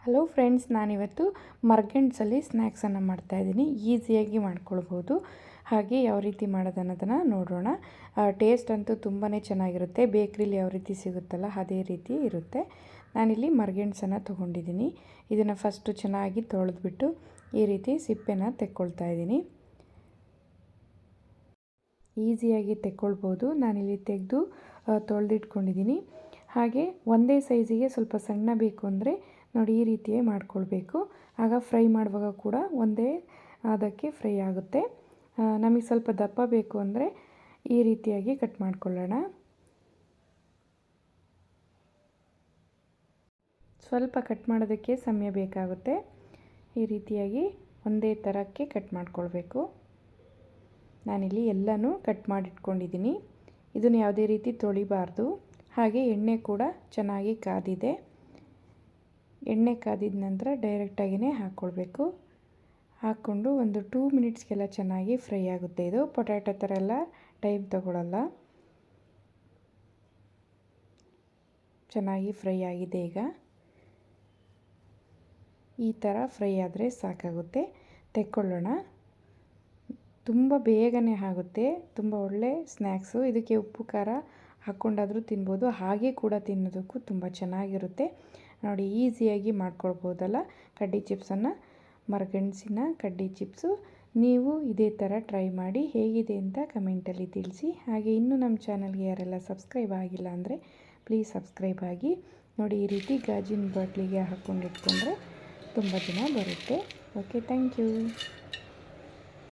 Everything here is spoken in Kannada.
ಹಲೋ ಫ್ರೆಂಡ್ಸ್, ನಾನಿವತ್ತು ಮರ್ಗೆಂಟ್ಸಲ್ಲಿ ಸ್ನ್ಯಾಕ್ಸನ್ನು ಮಾಡ್ತಾಯಿದ್ದೀನಿ. ಈಸಿಯಾಗಿ ಮಾಡ್ಕೊಳ್ಬೋದು. ಹಾಗೆ ಯಾವ ರೀತಿ ಮಾಡೋದು ಅನ್ನೋದನ್ನು ನೋಡೋಣ. ಟೇಸ್ಟ್ ಅಂತೂ ತುಂಬಾ ಚೆನ್ನಾಗಿರುತ್ತೆ. ಬೇಕ್ರಿಲಿ ಯಾವ ರೀತಿ ಸಿಗುತ್ತಲ್ಲ ಅದೇ ರೀತಿ ಇರುತ್ತೆ. ನಾನಿಲ್ಲಿ ಮರ್ಗೆಂಟ್ಸನ್ನು ತೊಗೊಂಡಿದ್ದೀನಿ. ಇದನ್ನು ಫಸ್ಟು ಚೆನ್ನಾಗಿ ತೊಳೆದ್ಬಿಟ್ಟು ಈ ರೀತಿ ಸಿಪ್ಪೆನ ತೆಕ್ಕೊಳ್ತಾ ಇದ್ದೀನಿ. ಈಸಿಯಾಗಿ ತೆಕ್ಕೊಳ್ಬೋದು. ನಾನಿಲ್ಲಿ ತೆಗೆದು ತೊಳೆದಿಟ್ಕೊಂಡಿದ್ದೀನಿ. ಹಾಗೆ ಒಂದೇ ಸೈಜಿಗೆ ಸ್ವಲ್ಪ ಸಣ್ಣ ಬೇಕು ಅಂದರೆ ನೋಡಿ ಈ ರೀತಿಯೇ ಮಾಡ್ಕೊಳ್ಬೇಕು. ಆಗ ಫ್ರೈ ಮಾಡುವಾಗ ಕೂಡ ಒಂದೇ ಅದಕ್ಕೆ ಫ್ರೈ ಆಗುತ್ತೆ. ನಮಗೆ ಸ್ವಲ್ಪ ದಪ್ಪ ಬೇಕು ಅಂದರೆ ಈ ರೀತಿಯಾಗಿ ಕಟ್ ಮಾಡ್ಕೊಳ್ಳೋಣ. ಸ್ವಲ್ಪ ಕಟ್ ಮಾಡೋದಕ್ಕೆ ಸಮಯ ಬೇಕಾಗುತ್ತೆ. ಈ ರೀತಿಯಾಗಿ ಒಂದೇ ಥರಕ್ಕೆ ಕಟ್ ಮಾಡ್ಕೊಳ್ಬೇಕು. ನಾನಿಲ್ಲಿ ಎಲ್ಲನೂ ಕಟ್ ಮಾಡಿಟ್ಕೊಂಡಿದ್ದೀನಿ. ಇದನ್ನು ಯಾವುದೇ ರೀತಿ ತೊಳಿಬಾರ್ದು. ಹಾಗೆ ಎಣ್ಣೆ ಕೂಡ ಚೆನ್ನಾಗಿ ಕಾದಿದೆ. ಎಣ್ಣೆ ಕಾದಿದ ನಂತರ ಡೈರೆಕ್ಟಾಗಿಯೇ ಹಾಕ್ಕೊಳ್ಬೇಕು. ಹಾಕ್ಕೊಂಡು ಒಂದು 2 ಮಿನಿಟ್ಸ್ಗೆಲ್ಲ ಚೆನ್ನಾಗಿ ಫ್ರೈ ಆಗುತ್ತೆ. ಇದು ಪೊಟ್ಯಾಟೊ ಥರ ಎಲ್ಲ ಟೈಮ್ ತಗೊಳ್ಳಲ್ಲ. ಚೆನ್ನಾಗಿ ಫ್ರೈ ಆಗಿದೆ. ಈಗ ಈ ಥರ ಫ್ರೈ ಆದರೆ ಸಾಕಾಗುತ್ತೆ. ತೆಕ್ಕೊಳ್ಳೋಣ. ತುಂಬ ಬೇಗನೆ ಆಗುತ್ತೆ. ತುಂಬ ಒಳ್ಳೆ ಸ್ನ್ಯಾಕ್ಸು. ಇದಕ್ಕೆ ಉಪ್ಪು ಖಾರ ಹಾಕ್ಕೊಂಡಾದರೂ ತಿನ್ಬೋದು. ಹಾಗೆ ಕೂಡ ತಿನ್ನೋದಕ್ಕೂ ತುಂಬ ಚೆನ್ನಾಗಿರುತ್ತೆ. ನೋಡಿ ಈಸಿಯಾಗಿ ಮಾಡ್ಕೊಳ್ಬೋದಲ್ಲ ಕಡ್ಡಿ ಚಿಪ್ಸನ್ನು. ಮರಗೆಣಸಿನ ಕಡ್ಡಿ ಚಿಪ್ಸು. ನೀವು ಇದೇ ಥರ ಟ್ರೈ ಮಾಡಿ ಹೇಗಿದೆ ಅಂತ ಕಮೆಂಟಲ್ಲಿ ತಿಳಿಸಿ. ಹಾಗೆ ಇನ್ನೂ ನಮ್ಮ ಚಾನಲ್ಗೆ ಯಾರೆಲ್ಲ ಸಬ್ಸ್ಕ್ರೈಬ್ ಆಗಿಲ್ಲ ಅಂದರೆ ಪ್ಲೀಸ್ ಸಬ್ಸ್ಕ್ರೈಬ್ ಆಗಿ. ನೋಡಿ ಈ ರೀತಿ ಗಾಜಿನ ಬಾಟ್ಲಿಗೆ ಹಾಕ್ಕೊಂಡಿಟ್ಕೊಂಡ್ರೆ ತುಂಬ ದಿನ ಬರುತ್ತೆ. Okay, thank you.